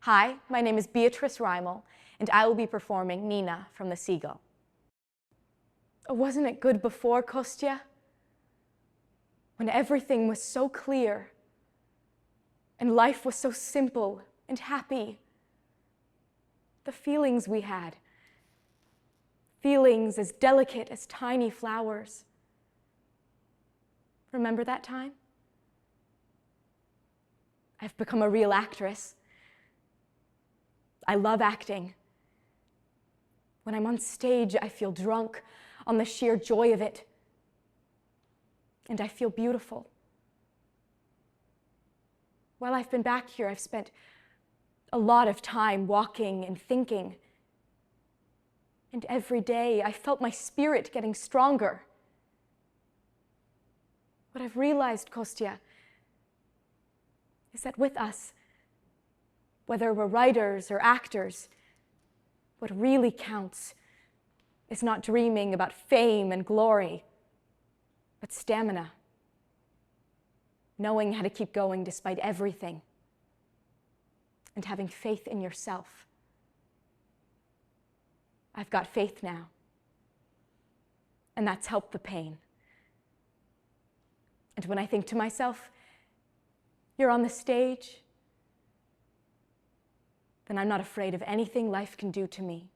Hi, my name is Beatrice Rimel, and I will be performing Nina from the Seagull. Oh, wasn't it good before, Kostya? When everything was so clear, and life was so simple and happy. The feelings we had, feelings as delicate as tiny flowers. Remember that time? I've become a real actress. I love acting. When I'm on stage, I feel drunk on the sheer joy of it. And I feel beautiful. While I've been back here, I've spent a lot of time walking and thinking. And every day, I felt my spirit getting stronger. What I've realized, Kostya, is that with us, whether we're writers or actors, what really counts is not dreaming about fame and glory, but stamina. Knowing how to keep going despite everything, and having faith in yourself. I've got faith now, and that's helped the pain. And when I think to myself, you're on the stage, then I'm not afraid of anything life can do to me.